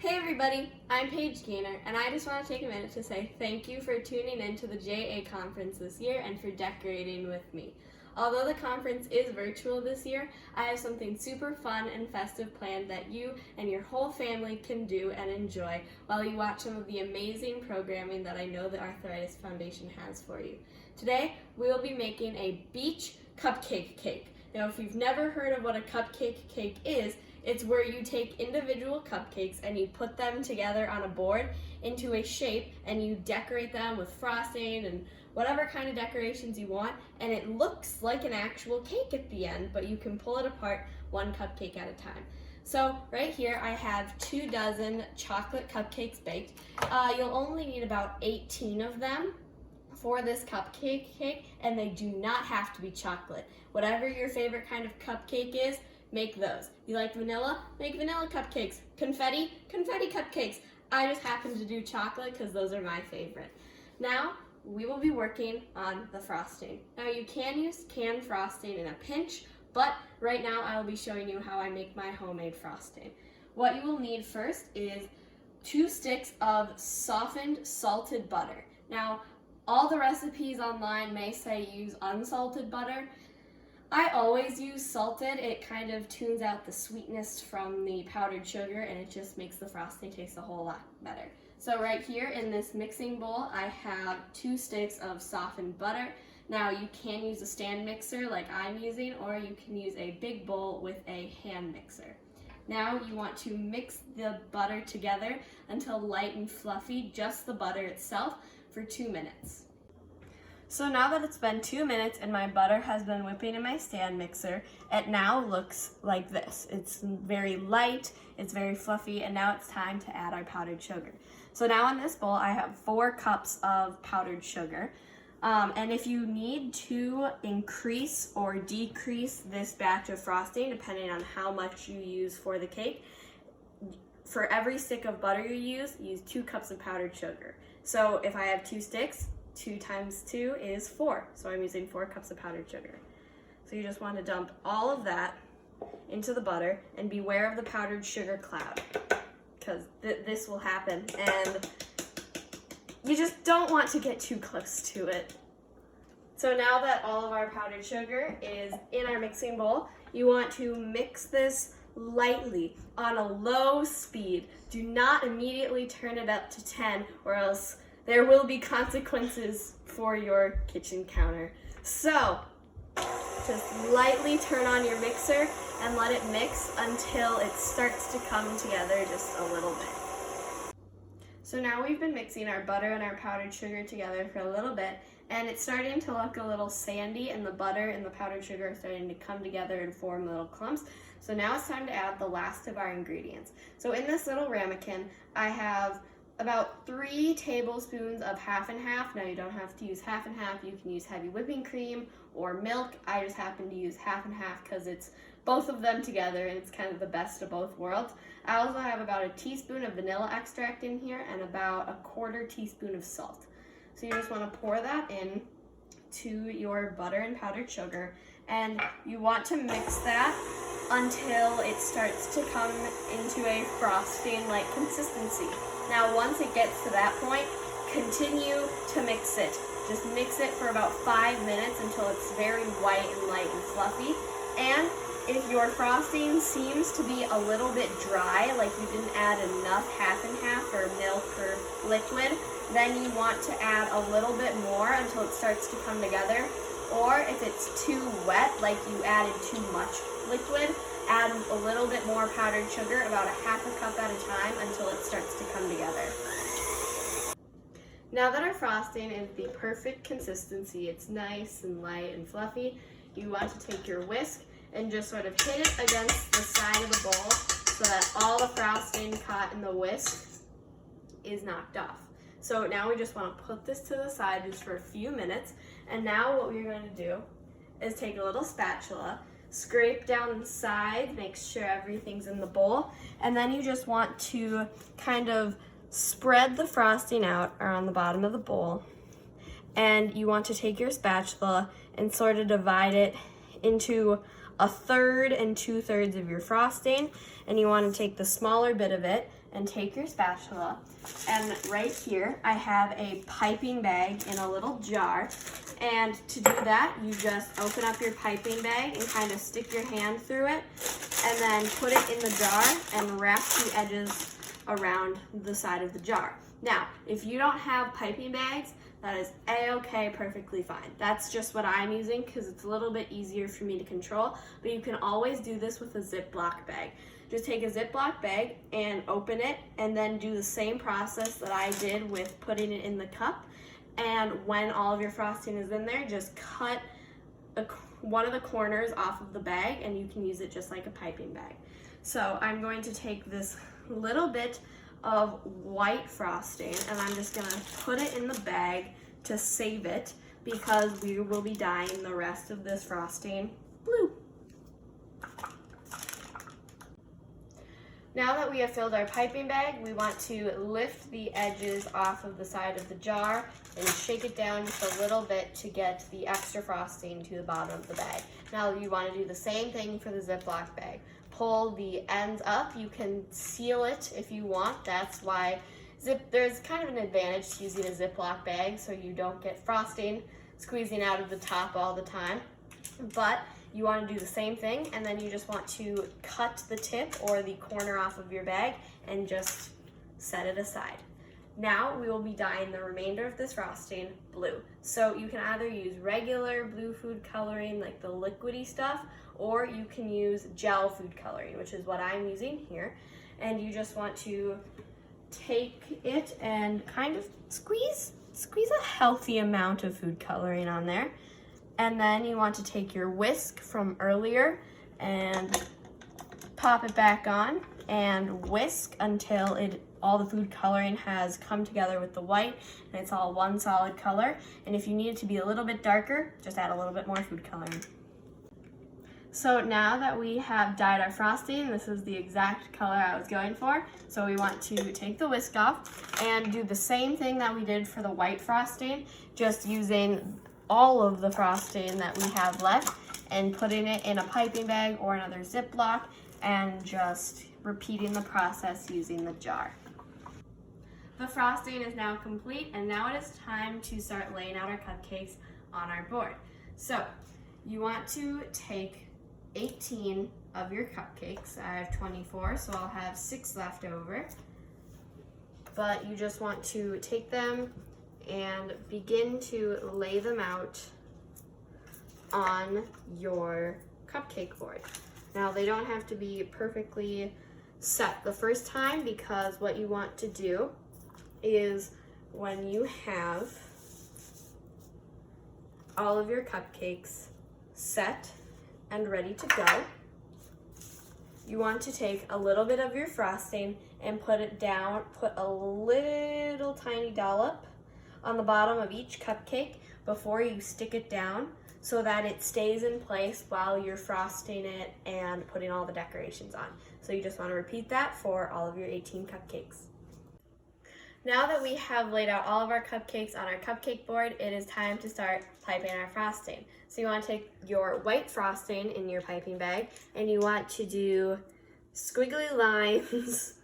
Hey everybody, I'm Paige Goehner, and I just want to take a minute to say thank you for tuning in to the JA conference this year and for decorating with me. Although the conference is virtual this year, I have something super fun and festive planned that you and your whole family can do and enjoy while you watch some of the amazing programming that I know the Arthritis Foundation has for you. Today, we will be making a beach cupcake cake. Now, if you've never heard of what a cupcake cake is, it's where you take individual cupcakes and you put them together on a board into a shape and you decorate them with frosting and whatever kind of decorations you want, and it looks like an actual cake at the end, but you can pull it apart one cupcake at a time. So right here I have 24 chocolate cupcakes baked. You'll only need about 18 of them for this cupcake cake, and they do not have to be chocolate. Whatever your favorite kind of cupcake is, make those. You like vanilla? Make vanilla cupcakes. Confetti? Confetti cupcakes. I just happen to do chocolate because those are my favorite. Now, we will be working on the frosting. Now, you can use canned frosting in a pinch, but right now I will be showing you how I make my homemade frosting. What you will need first is 2 sticks of softened salted butter. Now, all the recipes online may say use unsalted butter. I always use salted. It kind of tunes out the sweetness from the powdered sugar and it just makes the frosting taste a whole lot better. So right here in this mixing bowl, I have 2 sticks of softened butter. Now you can use a stand mixer like I'm using, or you can use a big bowl with a hand mixer. Now you want to mix the butter together until light and fluffy, just the butter itself, for 2 minutes. So now that it's been 2 minutes and my butter has been whipping in my stand mixer, it now looks like this. It's very light, it's very fluffy, and now it's time to add our powdered sugar. So now in this bowl I have 4 cups of powdered sugar. And if you need to increase or decrease this batch of frosting, depending on how much you use for the cake, for every stick of butter you use 2 cups of powdered sugar. So if I have 2 sticks, 2 times 2 is 4, so I'm using 4 cups of powdered sugar. So you just want to dump all of that into the butter and beware of the powdered sugar cloud, because this will happen and you just don't want to get too close to it. So now that all of our powdered sugar is in our mixing bowl, you want to mix this lightly on a low speed. Do not immediately turn it up to 10 or else there will be consequences for your kitchen counter. So, just lightly turn on your mixer and let it mix until it starts to come together just a little bit. So now we've been mixing our butter and our powdered sugar together for a little bit, and it's starting to look a little sandy, and the butter and the powdered sugar are starting to come together and form little clumps. So now it's time to add the last of our ingredients. So in this little ramekin, I have about 3 tablespoons of half and half. Now you don't have to use half and half, you can use heavy whipping cream or milk. I just happen to use half and half because it's both of them together and it's kind of the best of both worlds. I also have about a teaspoon of vanilla extract in here and about a 1/4 teaspoon of salt. So you just want to pour that in to your butter and powdered sugar, and you want to mix that until it starts to come into a frosting-like consistency. Now, once it gets to that point, continue to mix it. Just mix it for about 5 minutes until it's very white and light and fluffy. And if your frosting seems to be a little bit dry, like you didn't add enough half and half or milk or liquid, then you want to add a little bit more until it starts to come together. Or if it's too wet, like you added too much liquid, add a little bit more powdered sugar, about a half a cup at a time, until it starts to come together. Now that our frosting is the perfect consistency, it's nice and light and fluffy, you want to take your whisk and just sort of hit it against the side of the bowl so that all the frosting caught in the whisk is knocked off. So now we just want to put this to the side just for a few minutes, and now what we're going to do is take a little spatula, scrape down the sides, make sure everything's in the bowl, and then you just want to kind of spread the frosting out around the bottom of the bowl, and you want to take your spatula and sort of divide it into 1/3 and 2/3 of your frosting, and you want to take the smaller bit of it and take your spatula, and right here I have a piping bag in a little jar. And to do that, you just open up your piping bag and kind of stick your hand through it, and then put it in the jar and wrap the edges around the side of the jar. Now, if you don't have piping bags, that is a-okay, perfectly fine. That's just what I'm using because it's a little bit easier for me to control, but you can always do this with a Ziploc bag. Just take a Ziploc bag and open it, and then do the same process that I did with putting it in the cup. And when all of your frosting is in there, just cut one of the corners off of the bag, and you can use it just like a piping bag. So I'm going to take this little bit of white frosting, and I'm just gonna put it in the bag to save it because we will be dyeing the rest of this frosting blue. Now that we have filled our piping bag, we want to lift the edges off of the side of the jar and shake it down just a little bit to get the extra frosting to the bottom of the bag. Now you want to do the same thing for the Ziploc bag. Pull the ends up. You can seal it if you want. That's why there's kind of an advantage to using a Ziploc bag so you don't get frosting squeezing out of the top all the time. But you want to do the same thing, and then you just want to cut the tip or the corner off of your bag and just set it aside. Now we will be dyeing the remainder of this frosting blue. So you can either use regular blue food coloring, like the liquidy stuff, or you can use gel food coloring, which is what I'm using here. And you just want to take it and kind of squeeze a healthy amount of food coloring on there. And then you want to take your whisk from earlier and pop it back on and whisk until all the food coloring has come together with the white and it's all one solid color. And if you need it to be a little bit darker, just add a little bit more food coloring. So now that we have dyed our frosting, this is the exact color I was going for. So we want to take the whisk off and do the same thing that we did for the white frosting, just using all of the frosting that we have left and putting it in a piping bag or another Ziploc and just repeating the process using the jar. The frosting is now complete, and now it is time to start laying out our cupcakes on our board. So you want to take 18 of your cupcakes. I have 24, so I'll have 6 left over. But you just want to take them and begin to lay them out on your cupcake board. Now they don't have to be perfectly set the first time, because what you want to do is when you have all of your cupcakes set and ready to go, you want to take a little bit of your frosting and put it down, put a little tiny dollop on the bottom of each cupcake before you stick it down so that it stays in place while you're frosting it and putting all the decorations on. So you just want to repeat that for all of your 18 cupcakes. Now that we have laid out all of our cupcakes on our cupcake board, it is time to start piping our frosting. So you want to take your white frosting in your piping bag and you want to do squiggly lines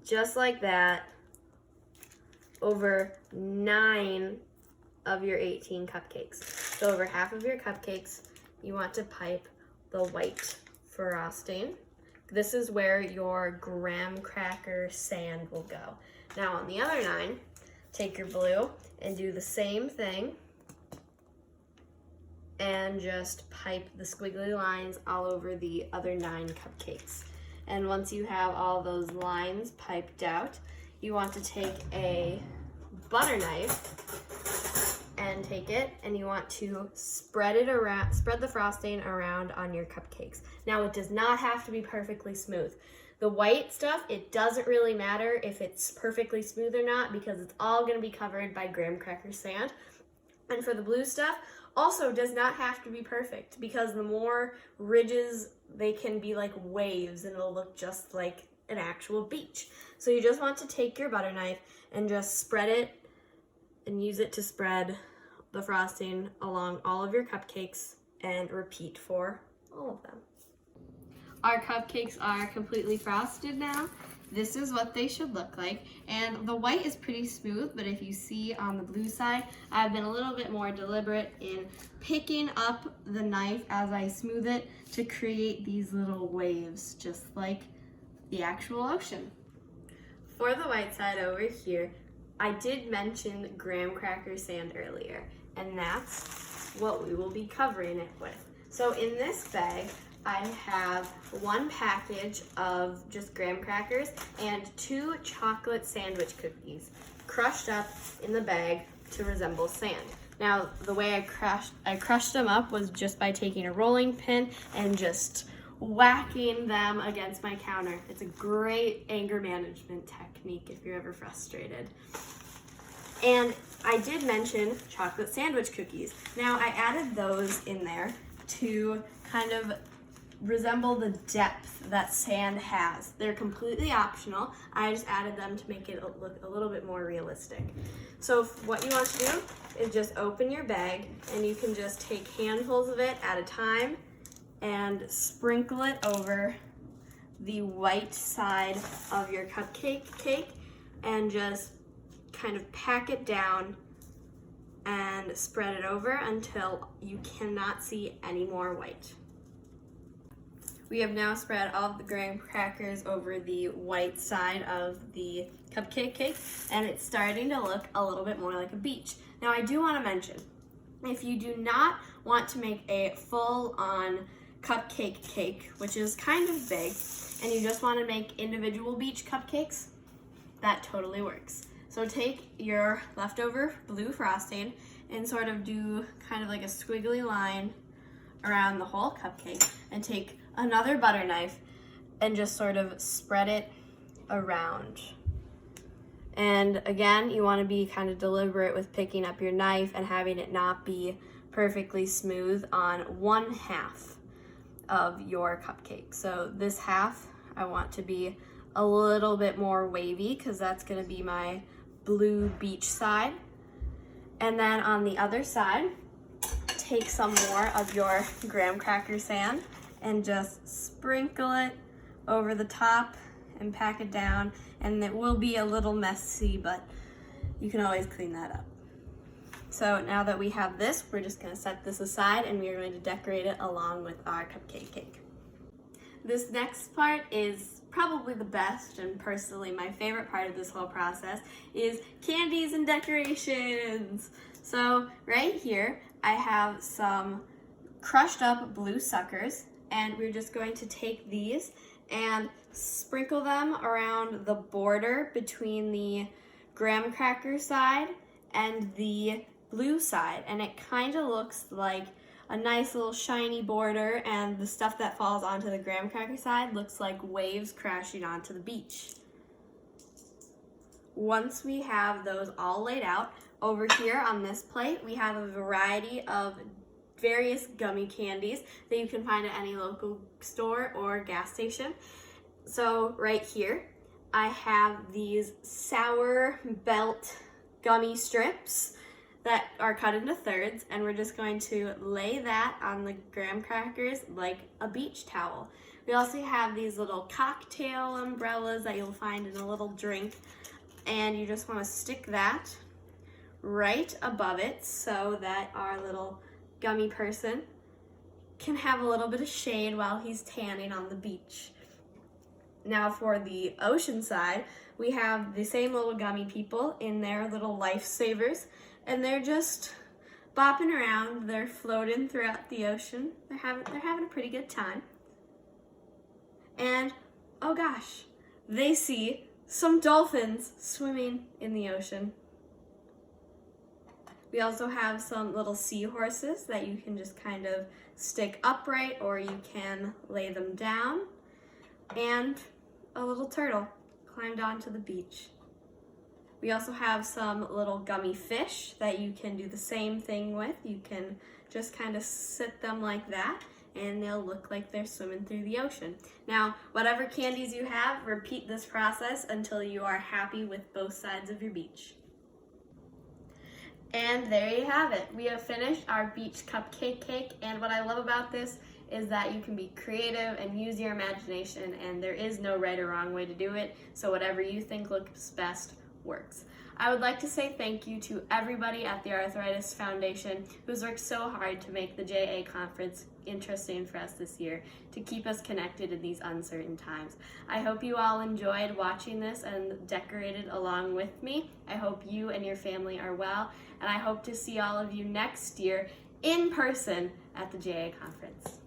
just like that over 9 of your 18 cupcakes. So over half of your cupcakes, you want to pipe the white frosting. This is where your graham cracker sand will go. Now on the other 9, take your blue and do the same thing and just pipe the squiggly lines all over the other 9 cupcakes. And once you have all those lines piped out, you want to take a butter knife and take it and you want to spread it around, spread the frosting around on your cupcakes. Now it does not have to be perfectly smooth. The white stuff, it doesn't really matter if it's perfectly smooth or not because it's all going to be covered by graham cracker sand. And for the blue stuff, also does not have to be perfect because the more ridges, they can be like waves and it'll look just like an actual beach. So you just want to take your butter knife and just spread it and use it to spread the frosting along all of your cupcakes and repeat for all of them. Our cupcakes are completely frosted now, this is what they should look like. And the white is pretty smooth, but if you see on the blue side, I've been a little bit more deliberate in picking up the knife as I smooth it to create these little waves, just like the actual ocean. For the white side over here, I did mention graham cracker sand earlier, and that's what we will be covering it with. So in this bag, I have one package of just graham crackers and 2 chocolate sandwich cookies crushed up in the bag to resemble sand. Now, the way I crushed them up was just by taking a rolling pin and just whacking them against my counter. It's a great anger management technique if you're ever frustrated. And I did mention chocolate sandwich cookies. Now, I added those in there to kind of resemble the depth that sand has. They're completely optional. I just added them to make it look a little bit more realistic. So what you want to do is just open your bag, and you can just take handfuls of it at a time and sprinkle it over the white side of your cupcake cake, and just kind of pack it down and spread it over until you cannot see any more white. We have now spread all of the graham crackers over the white side of the cupcake cake, and it's starting to look a little bit more like a beach. Now, I do want to mention, if you do not want to make a full-on cupcake cake, which is kind of big, and you just want to make individual beach cupcakes, that totally works. So take your leftover blue frosting and sort of do kind of like a squiggly line around the whole cupcake, and take another butter knife and just sort of spread it around. And again, you want to be kind of deliberate with picking up your knife and having it not be perfectly smooth on one half of your cupcake. So this half I want to be a little bit more wavy because that's going to be my blue beach side. And then on the other side, take some more of your graham cracker sand and just sprinkle it over the top and pack it down. And it will be a little messy, but you can always clean that up. So now that we have this, we're just going to set this aside, and we are going to decorate it along with our cupcake cake. This next part is probably the best, and personally my favorite part of this whole process, is candies and decorations. So right here I have some crushed up blue suckers, and we're just going to take these and sprinkle them around the border between the graham cracker side and the blue side, and it kind of looks like a nice little shiny border, and the stuff that falls onto the graham cracker side looks like waves crashing onto the beach. Once we have those all laid out, over here on this plate we have a variety of various gummy candies that you can find at any local store or gas station. So right here I have these sour belt gummy strips that are cut into thirds, and we're just going to lay that on the graham crackers like a beach towel. We also have these little cocktail umbrellas that you'll find in a little drink, and you just want to stick that right above it so that our little gummy person can have a little bit of shade while he's tanning on the beach. Now for the ocean side, we have the same little gummy people in their little lifesavers, and they're just bopping around. They're floating throughout the ocean. They're having a pretty good time. And oh gosh, they see some dolphins swimming in the ocean. We also have some little seahorses that you can just kind of stick upright, or you can lay them down. And a little turtle climbed onto the beach. We also have some little gummy fish that you can do the same thing with. You can just kind of sit them like that, and they'll look like they're swimming through the ocean. Now, whatever candies you have, repeat this process until you are happy with both sides of your beach. And there you have it. We have finished our beach cupcake cake, and what I love about this is that you can be creative and use your imagination, and there is no right or wrong way to do it, so whatever you think looks best works. I would like to say thank you to everybody at the Arthritis Foundation who's worked so hard to make the JA conference interesting for us this year, to keep us connected in these uncertain times. I hope you all enjoyed watching this and decorated along with me. I hope you and your family are well, and I hope to see all of you next year in person at the JA conference.